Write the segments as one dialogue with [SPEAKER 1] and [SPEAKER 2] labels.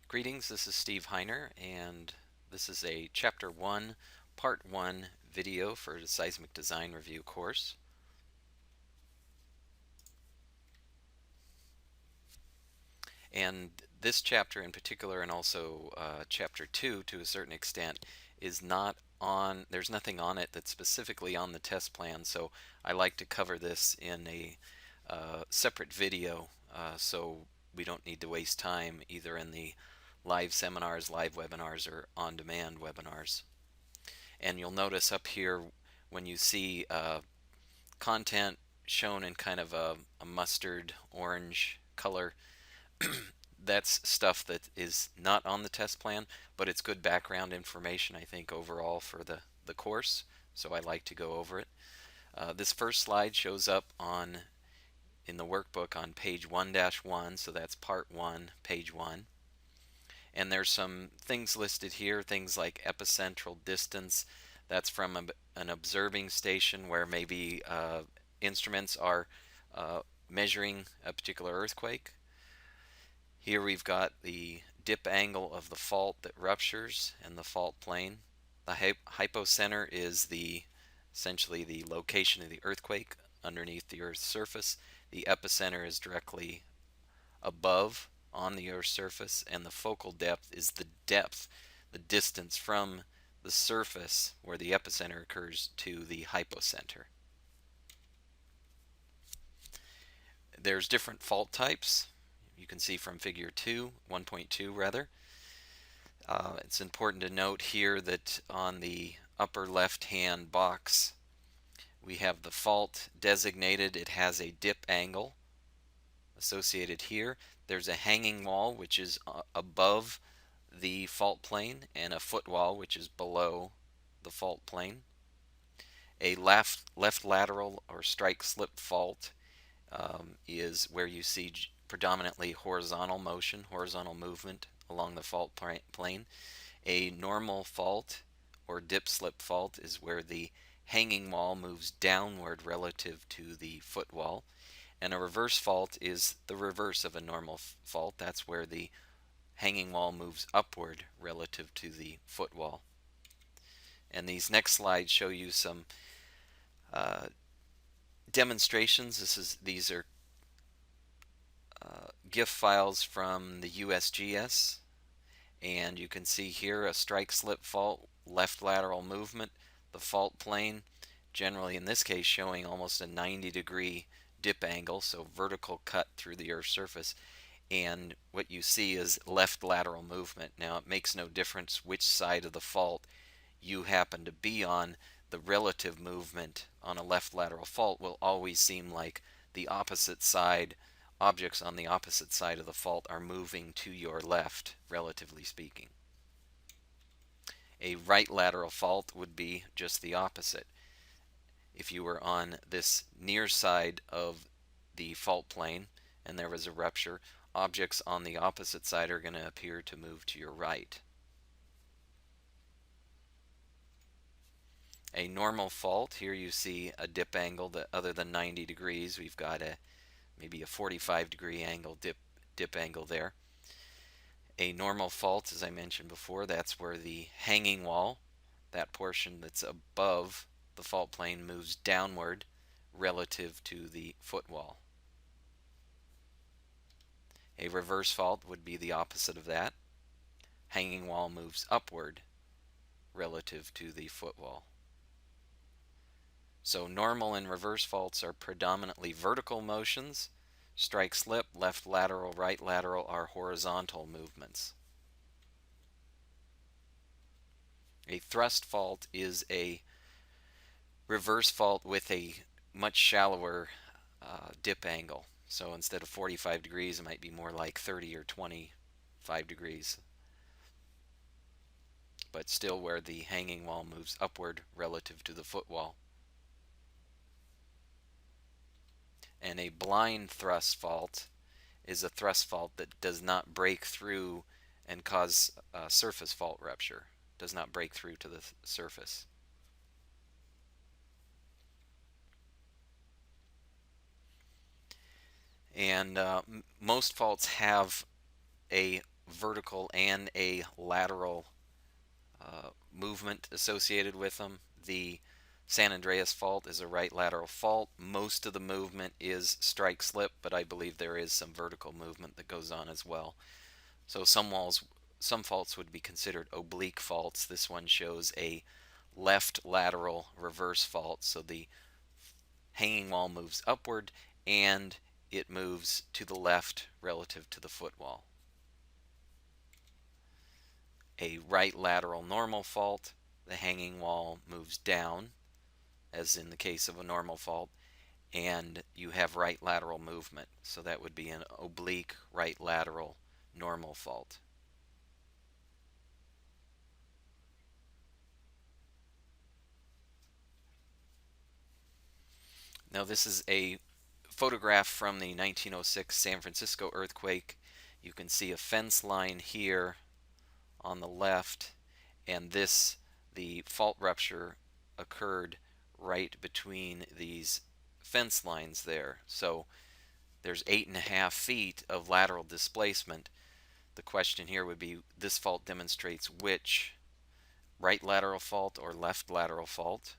[SPEAKER 1] Greetings, this is Steve Heiner, and this is a Chapter 1, Part 1 video for the Seismic Design Review course. And this chapter in particular, and also Chapter 2 to a certain extent, is not on, there's nothing on it that's specifically on the test plan, so I like to cover this in a separate video so we don't need to waste time either in the live seminars, live webinars, or on-demand webinars. And you'll notice up here when you see content shown in kind of a mustard orange color, that's stuff that is not on the test plan, but it's good background information, I think, overall for the course, so I like to go over it. This first slide shows up in the workbook on page 1-1, so that's part 1, page 1. And there's some things listed here, things like epicentral distance. That's from an observing station where maybe instruments are measuring a particular earthquake. Here we've got the dip angle of the fault that ruptures and the fault plane. The hypocenter is essentially the location of the earthquake underneath the Earth's surface. The epicenter is directly above on the Earth's surface, and the focal depth is the distance from the surface where the epicenter occurs to the hypocenter. There's different fault types. You can see from figure 1.2 rather. It's important to note here that on the upper left-hand box we have the fault designated. It has a dip angle associated here. There's a hanging wall which is above the fault plane and a footwall which is below the fault plane. A left lateral or strike slip fault is where you see predominantly horizontal motion, horizontal movement along the fault plane. A normal fault or dip slip fault is where the hanging wall moves downward relative to the footwall. And a reverse fault is the reverse of a normal fault. That's where the hanging wall moves upward relative to the footwall. And these next slides show you some demonstrations. These are GIF files from the USGS, and you can see here a strike slip fault, left lateral movement, the fault plane, generally in this case showing almost a 90-degree dip angle, so vertical cut through the Earth's surface, and what you see is left lateral movement. Now it makes no difference which side of the fault you happen to be on. The relative movement on a left lateral fault will always seem like the opposite side, objects on the opposite side of the fault are moving to your left, relatively speaking. A right lateral fault would be just the opposite. If you were on this near side of the fault plane and there was a rupture, objects on the opposite side are going to appear to move to your right. A normal fault, here you see a dip angle that other than 90 degrees, we've got maybe a 45-degree angle dip angle there. A normal fault, as I mentioned before, that's where the hanging wall, that portion that's above the fault plane, moves downward relative to the footwall. A reverse fault would be the opposite of that. Hanging wall moves upward relative to the footwall. So normal and reverse faults are predominantly vertical motions. Strike slip, left lateral, right lateral are horizontal movements. A thrust fault is a reverse fault with a much shallower dip angle. So instead of 45 degrees, it might be more like 30 or 25 degrees. But still where the hanging wall moves upward relative to the footwall. And a blind thrust fault is a thrust fault that does not break through and cause surface fault rupture, does not break through to the surface. And most faults have a vertical and a lateral movement associated with them. The San Andreas fault is a right lateral fault. Most of the movement is strike slip, but I believe there is some vertical movement that goes on as well. So some faults would be considered oblique faults. This one shows a left lateral reverse fault. So the hanging wall moves upward and it moves to the left relative to the footwall. A right lateral normal fault, the hanging wall moves down, as in the case of a normal fault, and you have right lateral movement. So that would be an oblique right lateral normal fault. Now this is a photograph from the 1906 San Francisco earthquake. You can see a fence line here on the left, and the fault rupture occurred right between these fence lines there. So there's 8.5 feet of lateral displacement. The question here would be, this fault demonstrates which right lateral fault or left lateral fault?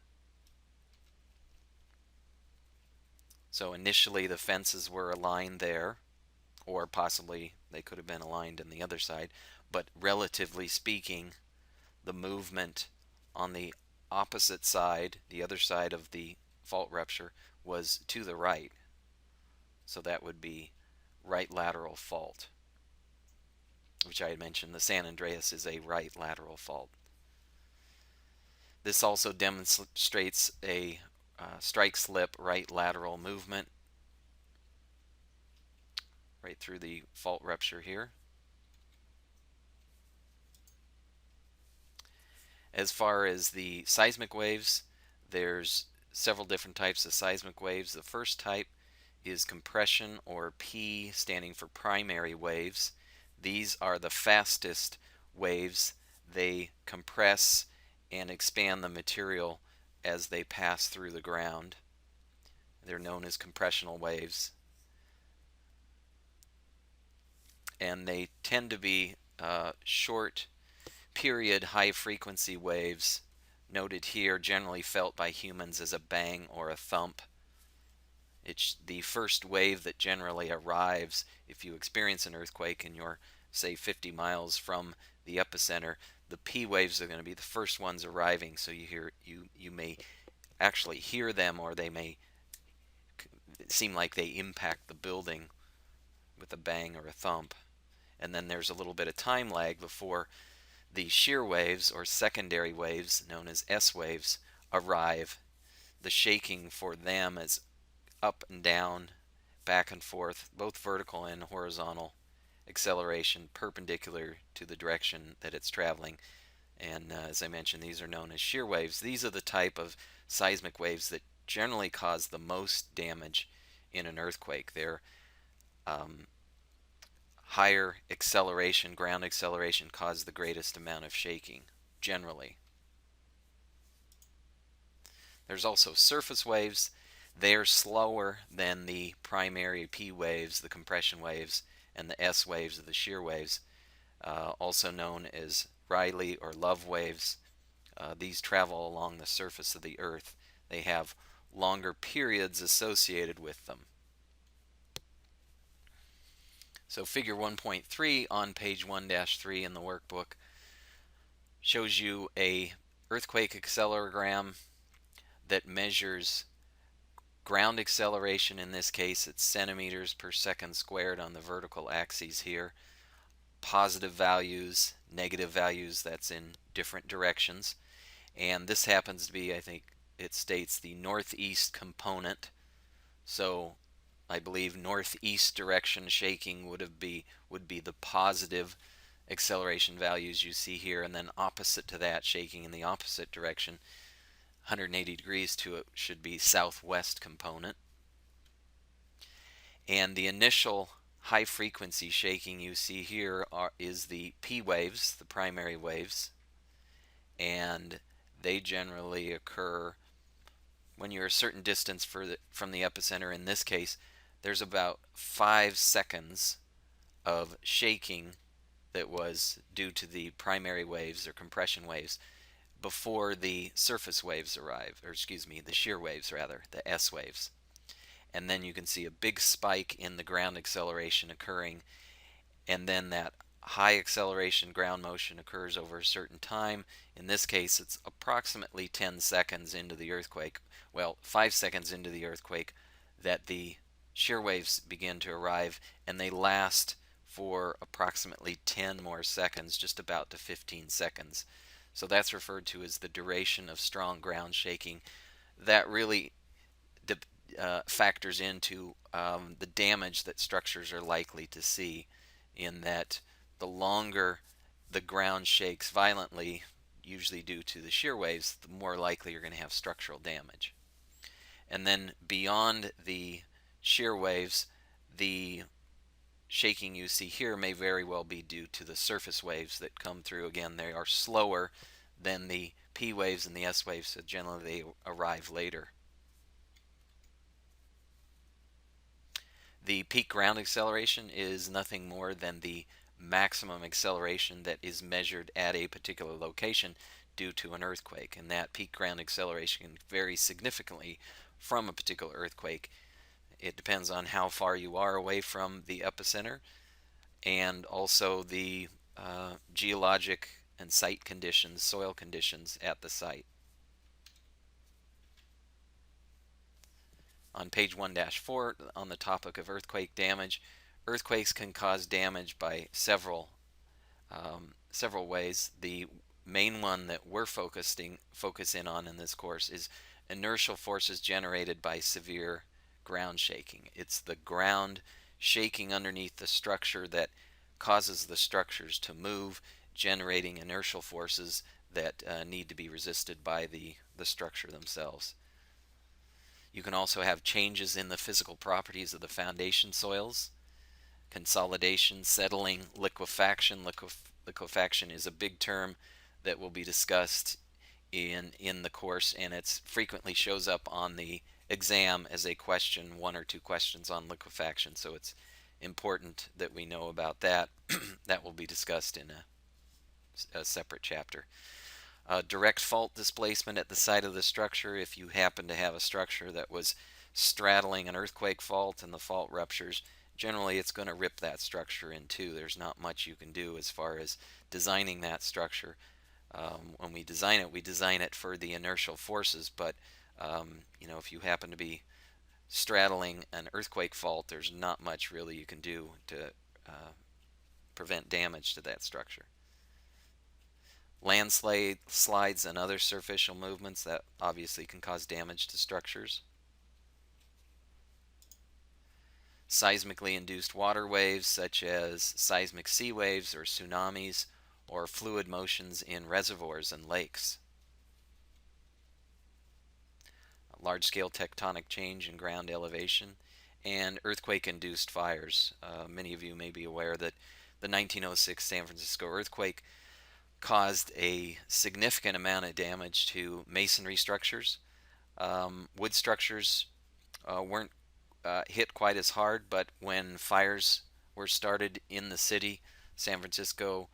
[SPEAKER 1] So initially the fences were aligned there, or possibly they could have been aligned on the other side, but relatively speaking, the movement on the opposite side, the other side of the fault rupture, was to the right. So that would be right lateral fault, which I had mentioned. The San Andreas is a right lateral fault. This also demonstrates a strike slip right lateral movement right through the fault rupture here. As far as the seismic waves, there's several different types of seismic waves. The first type is compression, or P standing for primary waves. These are the fastest waves. They compress and expand the material as they pass through the ground. They're known as compressional waves. And they tend to be short period high frequency waves, noted here, generally felt by humans as a bang or a thump. It's the first wave that generally arrives if you experience an earthquake and you're, say, 50 miles from the epicenter. The P waves are going to be the first ones arriving, so you may actually hear them, or they may seem like they impact the building with a bang or a thump. And then there's a little bit of time lag before the shear waves, or secondary waves known as S waves, arrive. The shaking for them is up and down, back and forth, both vertical and horizontal acceleration perpendicular to the direction that it's traveling. And as I mentioned, these are known as shear waves. These are the type of seismic waves that generally cause the most damage in an earthquake. They're higher acceleration, ground acceleration, cause the greatest amount of shaking, generally. There's also surface waves. They're slower than the primary P waves, the compression waves, and the S waves, the shear waves, also known as Rayleigh or Love waves. These travel along the surface of the Earth. They have longer periods associated with them. So figure 1.3 on page 1-3 in the workbook shows you a earthquake accelerogram that measures ground acceleration. In this case, it's centimeters per second squared on the vertical axes here. Positive values, negative values, that's in different directions. And this happens to be, I think it states, the northeast component. So I believe northeast direction shaking would be the positive acceleration values you see here, and then opposite to that, shaking in the opposite direction, 180 degrees to it, should be southwest component. And the initial high frequency shaking you see here is the P waves, the primary waves, and they generally occur when you're a certain distance from the epicenter. In this case, there's about 5 seconds of shaking that was due to the primary waves or compression waves before the surface waves arrive, or excuse me, the shear waves rather, the S waves. And then you can see a big spike in the ground acceleration occurring, and then that high acceleration ground motion occurs over a certain time. In this case, it's approximately 10 seconds into the earthquake, well, 5 seconds into the earthquake, that the shear waves begin to arrive, and they last for approximately 10 more seconds, just about to 15 seconds. So that's referred to as the duration of strong ground shaking. That really factors into the damage that structures are likely to see, in that the longer the ground shakes violently, usually due to the shear waves, the more likely you're going to have structural damage. And then beyond the shear waves, the shaking you see here may very well be due to the surface waves that come through. Again, they are slower than the P waves and the S waves, so generally they arrive later. The peak ground acceleration is nothing more than the maximum acceleration that is measured at a particular location due to an earthquake, and that peak ground acceleration can vary significantly from a particular earthquake. It depends on how far you are away from the epicenter, and also the geologic and site conditions, soil conditions at the site. On page 1-4, on the topic of earthquake damage, earthquakes can cause damage by several ways. The main one that we're focusing on in this course is inertial forces generated by severe ground shaking. It's the ground shaking underneath the structure that causes the structures to move, generating inertial forces that need to be resisted by the structure themselves. You can also have changes in the physical properties of the foundation soils, consolidation, settling, liquefaction. Liquefaction is a big term that will be discussed in the course, and it frequently shows up on the exam as a question, 1 or 2 questions on liquefaction, so it's important that we know about that. That will be discussed in a separate chapter. Direct fault displacement at the site of the structure. If you happen to have a structure that was straddling an earthquake fault and the fault ruptures, generally it's going to rip that structure in two. There's not much you can do as far as designing that structure. When we design it for the inertial forces, but if you happen to be straddling an earthquake fault, there's not much really you can do to prevent damage to that structure. Landslides and other superficial movements that obviously can cause damage to structures. Seismically induced water waves, such as seismic sea waves or tsunamis, or fluid motions in reservoirs and lakes. Large-scale tectonic change in ground elevation, and earthquake-induced fires. Many of you may be aware that the 1906 San Francisco earthquake caused a significant amount of damage to masonry structures. Wood structures weren't hit quite as hard, but when fires were started in the city, San Francisco,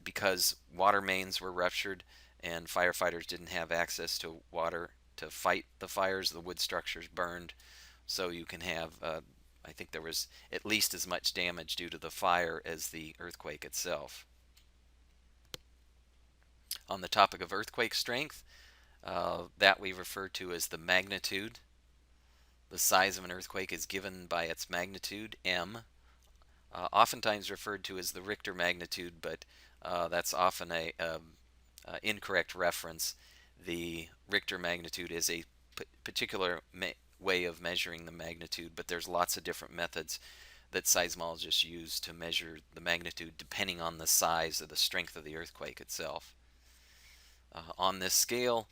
[SPEAKER 1] because water mains were ruptured and firefighters didn't have access to water to fight the fires, the wood structures burned. So you can have, I think there was at least as much damage due to the fire as the earthquake itself. On the topic of earthquake strength, that we refer to as the magnitude. The size of an earthquake is given by its magnitude, M, oftentimes referred to as the Richter magnitude, but that's often a incorrect reference. The Richter magnitude is a particular way of measuring the magnitude, but there's lots of different methods that seismologists use to measure the magnitude depending on the size or the strength of the earthquake itself. On this scale,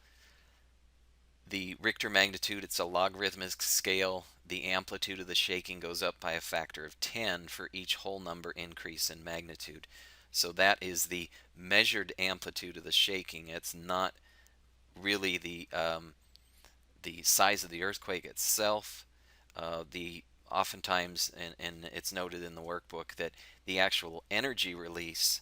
[SPEAKER 1] the Richter magnitude, it's a logarithmic scale. The amplitude of the shaking goes up by a factor of 10 for each whole number increase in magnitude. So that is the measured amplitude of the shaking. It's not really the size of the earthquake itself. The oftentimes, and it's noted in the workbook, that the actual energy release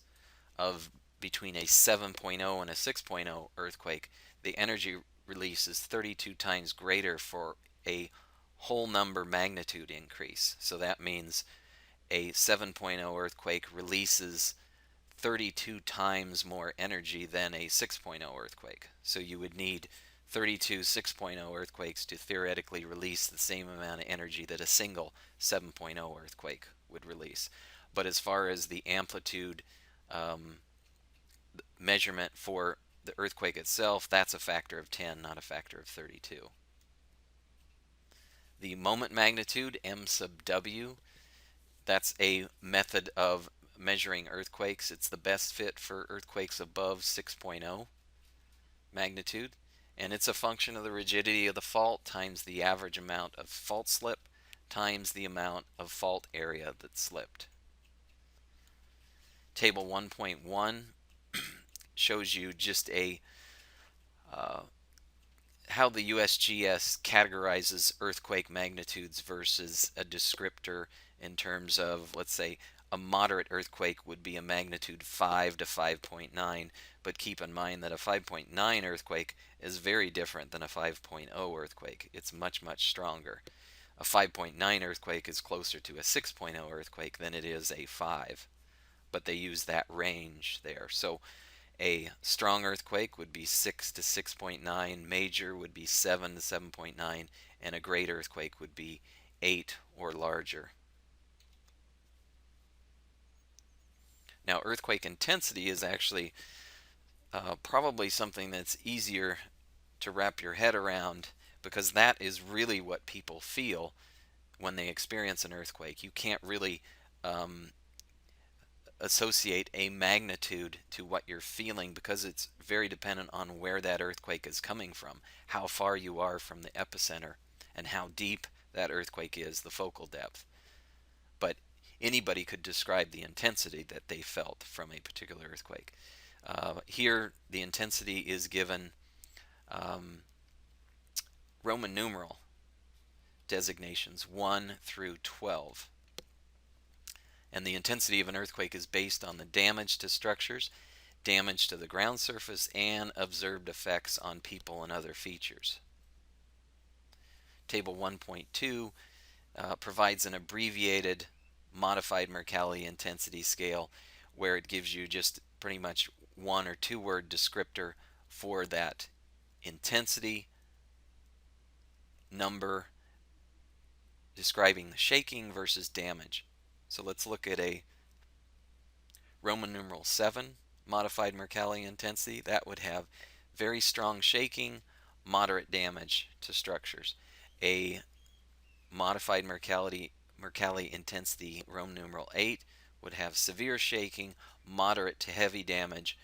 [SPEAKER 1] of between a 7.0 and a 6.0 earthquake, the energy release is 32 times greater for a whole number magnitude increase. So that means a 7.0 earthquake releases 32 times more energy than a 6.0 earthquake. So you would need 32 6.0 earthquakes to theoretically release the same amount of energy that a single 7.0 earthquake would release. But as far as the amplitude measurement for the earthquake itself, that's a factor of 10, not a factor of 32. The moment magnitude, M sub W, that's a method of measuring earthquakes. It's the best fit for earthquakes above 6.0 magnitude, and it's a function of the rigidity of the fault times the average amount of fault slip times the amount of fault area that slipped. Table 1.1 shows you just how the USGS categorizes earthquake magnitudes versus a descriptor in terms of, let's say, a moderate earthquake would be a magnitude 5 to 5.9, but keep in mind that a 5.9 earthquake is very different than a 5.0 earthquake. It's much, much stronger. A 5.9 earthquake is closer to a 6.0 earthquake than it is a 5, but they use that range there. So a strong earthquake would be 6 to 6.9, major would be 7 to 7.9, and a great earthquake would be 8 or larger. Now, earthquake intensity is actually probably something that's easier to wrap your head around, because that is really what people feel when they experience an earthquake. You can't really associate a magnitude to what you're feeling, because it's very dependent on where that earthquake is coming from, how far you are from the epicenter, and how deep that earthquake is, the focal depth. But anybody could describe the intensity that they felt from a particular earthquake. Here, the intensity is given Roman numeral designations 1 through 12. And the intensity of an earthquake is based on the damage to structures, damage to the ground surface, and observed effects on people and other features. Table 1.2 provides an abbreviated modified Mercalli intensity scale, where it gives you just pretty much one or two word descriptor for that intensity number, describing the shaking versus damage. So let's look at a Roman numeral 7 modified Mercalli intensity. That would have very strong shaking, moderate damage to structures. A modified Mercalli intensity Roman numeral 8 would have severe shaking, moderate to heavy damage.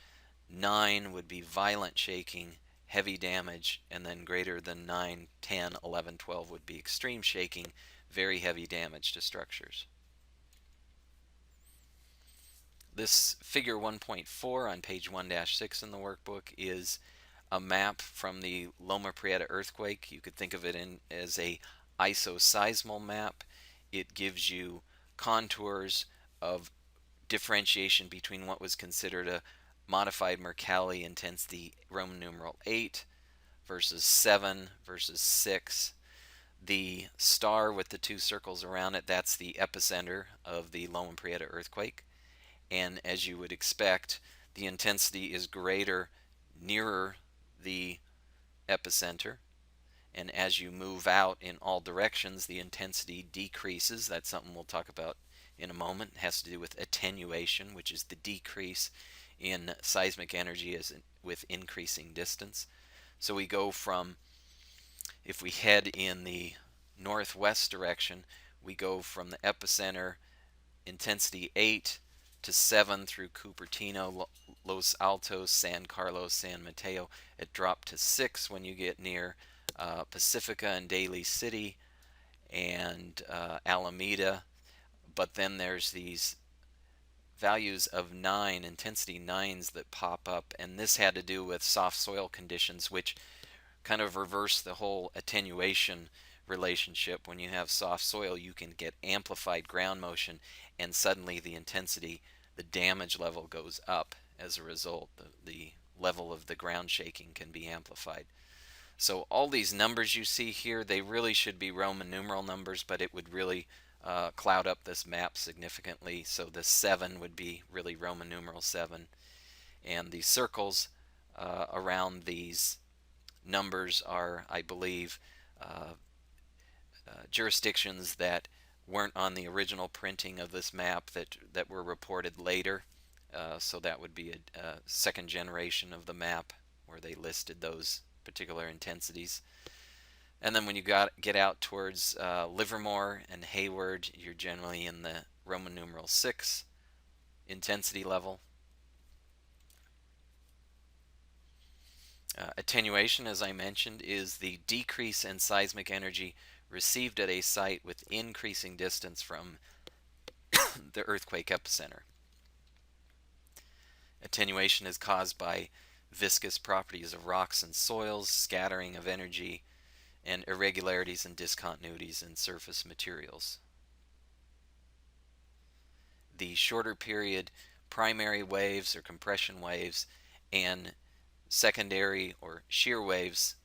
[SPEAKER 1] 9 would be violent shaking, heavy damage, and then greater than 9, 10, 11, 12 would be extreme shaking, very heavy damage to structures. This figure 1.4 on page 1-6 in the workbook is a map from the Loma Prieta earthquake. You could think of it as a isoseismal map. It gives you contours of differentiation between what was considered a modified Mercalli intensity Roman numeral 8 versus 7 versus 6. The star with the two circles around it, that's the epicenter of the Loma Prieta earthquake. And as you would expect, the intensity is greater nearer the epicenter. And as you move out in all directions, the intensity decreases. That's something we'll talk about in a moment. It has to do with attenuation, which is the decrease in seismic energy with increasing distance. So we go from, if we head in the northwest direction, we go from the epicenter intensity 8 to 7 through Cupertino, Los Altos, San Carlos, San Mateo. It dropped to 6 when you get near Pacifica and Daly City and Alameda. But then there's these values of 9, intensity 9s that pop up, and this had to do with soft soil conditions, which kind of reverse the whole attenuation relationship. When you have soft soil, you can get amplified ground motion, and suddenly the intensity, the damage level goes up as a result. The level of the ground shaking can be amplified. So all these numbers you see here, they really should be Roman numeral numbers, but it would really cloud up this map significantly. So the 7 would be really Roman numeral 7. And the circles around these numbers are, I believe, jurisdictions that weren't on the original printing of this map that were reported later. So that would be a second generation of the map where they listed those particular intensities. And then when you get out towards Livermore and Hayward, you're generally in the Roman numeral 6 intensity level. Attenuation, as I mentioned, is the decrease in seismic energy received at a site with increasing distance from the earthquake epicenter. Attenuation is caused by viscous properties of rocks and soils, scattering of energy, and irregularities and discontinuities in surface materials. The shorter period primary waves or compression waves and secondary or shear waves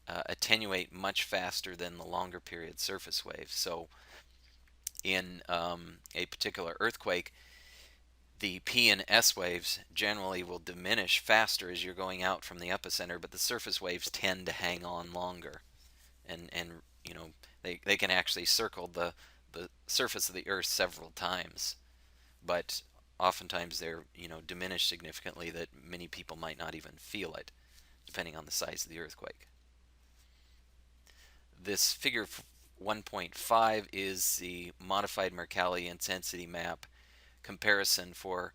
[SPEAKER 1] attenuate much faster than the longer period surface waves. So in a particular earthquake, the P and S waves generally will diminish faster as you're going out from the epicenter, but the surface waves tend to hang on longer. And you know, they can actually circle the surface of the earth several times, but oftentimes they're diminished significantly that many people might not even feel it, depending on the size of the earthquake. This figure 1.5 is the modified Mercalli intensity map comparison for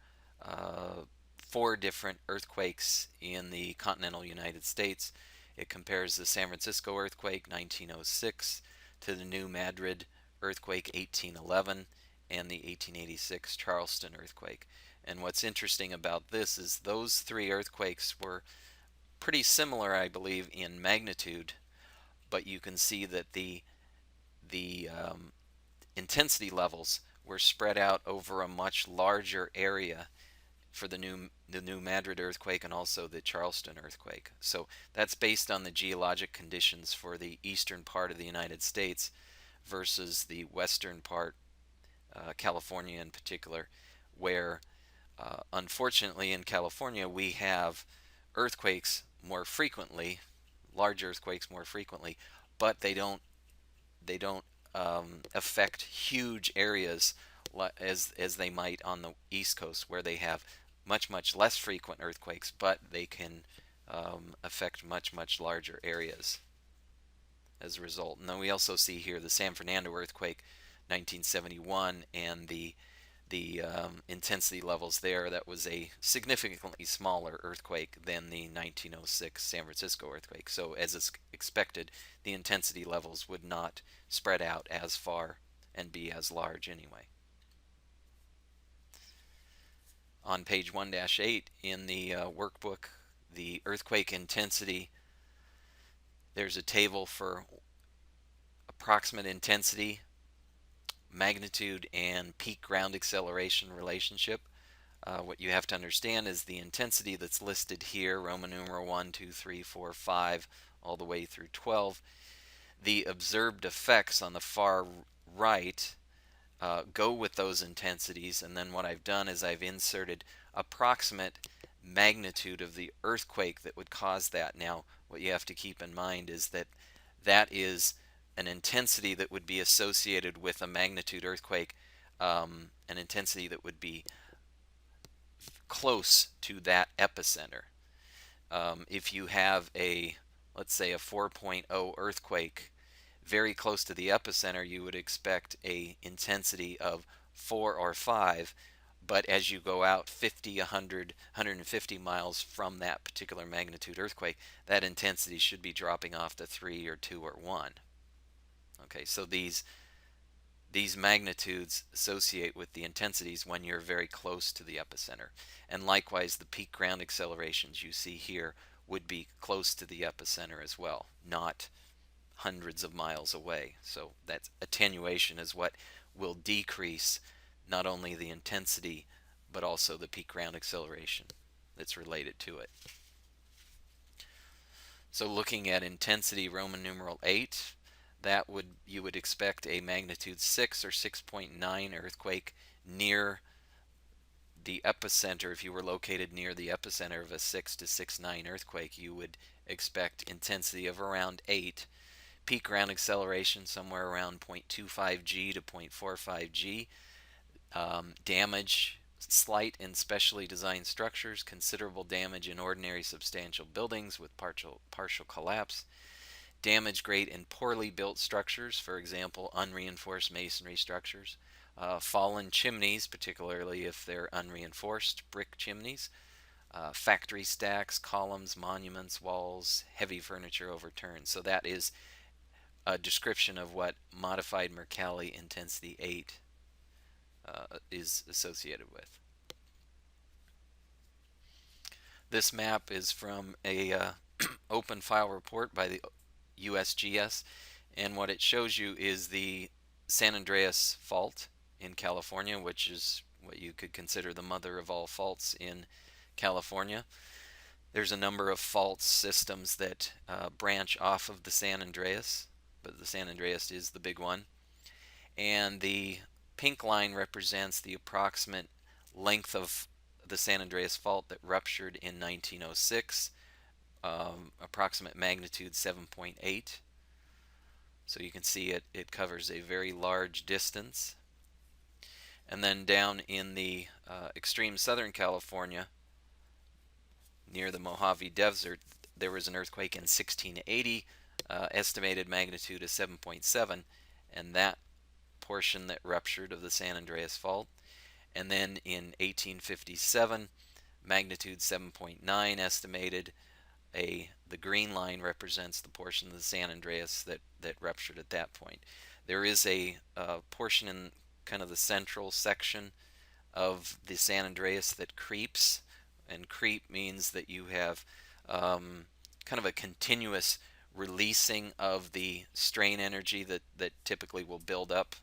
[SPEAKER 1] 4 different earthquakes in the continental United States. It compares the San Francisco earthquake 1906 to the New Madrid earthquake 1811 and the 1886 Charleston earthquake. And what's interesting about this is those 3 earthquakes were pretty similar, I believe, in magnitude, but you can see that the intensity levels were spread out over a much larger area for the New Madrid earthquake and also the Charleston earthquake. So that's based on the geologic conditions for the eastern part of the United States versus the western part, California in particular, where unfortunately in California we have earthquakes more frequently, large earthquakes more frequently, but they don't affect huge areas as they might on the East Coast, where they have much less frequent earthquakes, but they can affect much larger areas as a result. And then we also see here the San Fernando earthquake 1971 and the intensity levels there. That was a significantly smaller earthquake than the 1906 San Francisco earthquake. So as is expected, the intensity levels would not spread out as far and be as large anyway. On page 1-8 in the workbook, the earthquake intensity, there's a table for approximate intensity, magnitude, and peak ground acceleration relationship. What you have to understand is the intensity that's listed here, Roman numeral 1, 2, 3, 4, 5, all the way through 12. The observed effects on the far right go with those intensities, and then what I've done is I've inserted approximate magnitude of the earthquake that would cause that. Now, what you have to keep in mind is that that is an intensity that would be associated with a magnitude earthquake, an intensity that would be close to that epicenter. If you have let's say a 4.0 earthquake very close to the epicenter, you would expect a intensity of 4 or 5, but as you go out 50, 100, 150 miles from that particular magnitude earthquake, that intensity should be dropping off to 3 or 2 or 1. Okay, so these magnitudes associate with the intensities when you're very close to the epicenter. And likewise, the peak ground accelerations you see here would be close to the epicenter as well, not hundreds of miles away. So that attenuation is what will decrease not only the intensity but also the peak ground acceleration that's related to it. So looking at intensity Roman numeral 8, you would expect a magnitude 6 or 6.9 earthquake near the epicenter. If you were located near the epicenter of a 6 to 6.9 earthquake, you would expect intensity of around 8. Peak ground acceleration somewhere around 0.25 g to 0.45 g. Damage slight in specially designed structures, considerable damage in ordinary substantial buildings with partial collapse. Damage great in poorly built structures, for example, unreinforced masonry structures. Fallen chimneys, particularly if they're unreinforced brick chimneys. Factory stacks, columns, monuments, walls, heavy furniture overturned. So that is a description of what modified Mercalli intensity 8 is associated with. This map is from a open file report by the USGS, and what it shows you is the San Andreas Fault in California, which is what you could consider the mother of all faults in California. There's a number of fault systems that branch off of the San Andreas, but the San Andreas is the big one. And the pink line represents the approximate length of the San Andreas Fault that ruptured in 1906, approximate magnitude 7.8. So you can see it covers a very large distance. And then down in the extreme southern California, near the Mojave Desert, there was an earthquake in 1680, estimated magnitude of 7.7, and that portion that ruptured of the San Andreas Fault. And then in 1857, magnitude 7.9 estimated. The green line represents the portion of the San Andreas that ruptured at that point. There is a portion in kind of the central section of the San Andreas that creeps, and creep means that you have kind of a continuous releasing of the strain energy that typically will build up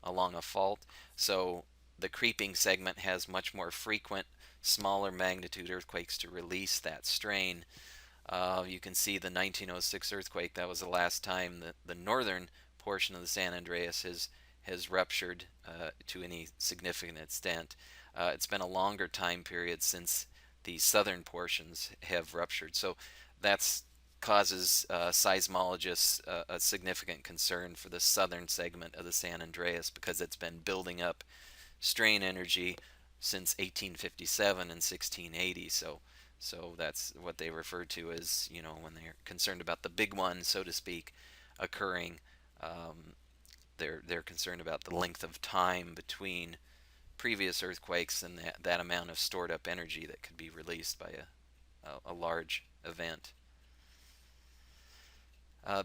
[SPEAKER 1] along a fault. So the creeping segment has much more frequent smaller magnitude earthquakes to release that strain. You can see the 1906 earthquake. That was the last time that the northern portion of the San Andreas has ruptured to any significant extent. It's been a longer time period since the southern portions have ruptured. So that causes seismologists a significant concern for the southern segment of the San Andreas, because it's been building up strain energy since 1857 and 1680. So that's what they refer to as, when they're concerned about the big one, so to speak, occurring. They're concerned about the length of time between previous earthquakes and that amount of stored up energy that could be released by a large event.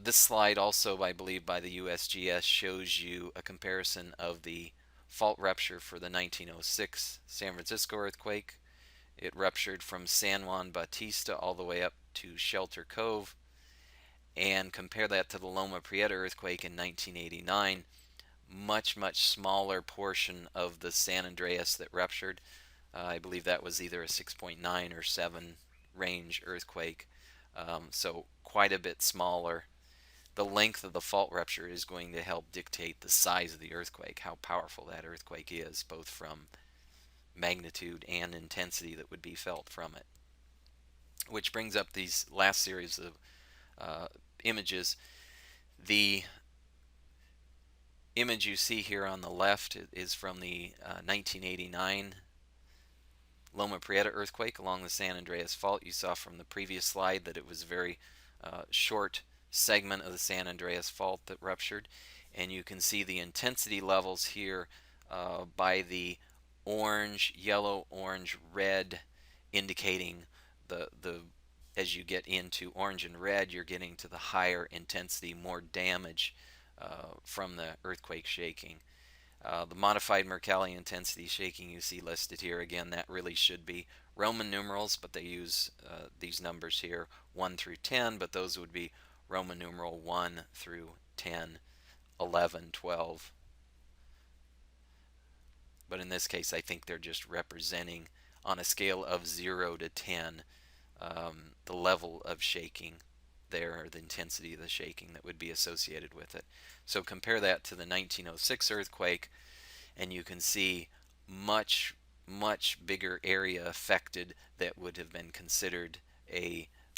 [SPEAKER 1] This slide also, I believe, by the USGS shows you a comparison of the fault rupture for the 1906 San Francisco earthquake. It ruptured from San Juan Bautista all the way up to Shelter Cove. And compare that to the Loma Prieta earthquake in 1989. Much smaller portion of the San Andreas that ruptured. I believe that was either a 6.9 or 7 range earthquake. So quite a bit smaller. The length of the fault rupture is going to help dictate the size of the earthquake, how powerful that earthquake is, both from magnitude and intensity that would be felt from it. Which brings up these last series of images. The image you see here on the left is from the 1989 Loma Prieta earthquake along the San Andreas Fault. You saw from the previous slide that it was a very short segment of the San Andreas Fault that ruptured, and you can see the intensity levels here by the orange, yellow, orange, red, indicating the as you get into orange and red, you're getting to the higher intensity, more damage from the earthquake shaking. The modified Mercalli intensity shaking you see listed here, again, that really should be Roman numerals, but they use these numbers here 1 through 10, but those would be Roman numeral 1 through 10, 11, 12. But in this case, I think they're just representing on a scale of 0 to 10 the level of shaking there, or the intensity of the shaking that would be associated with it. So compare that to the 1906 earthquake, and you can see much, much bigger area affected that would have been considered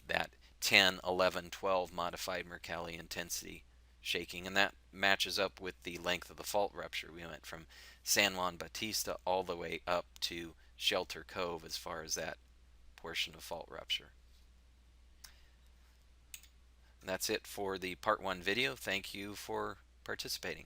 [SPEAKER 1] that 10, 11, 12 modified Mercalli intensity shaking, and that matches up with the length of the fault rupture. We went from San Juan Bautista all the way up to Shelter Cove as far as that portion of fault rupture. And that's it for the part 1 video. Thank you for participating.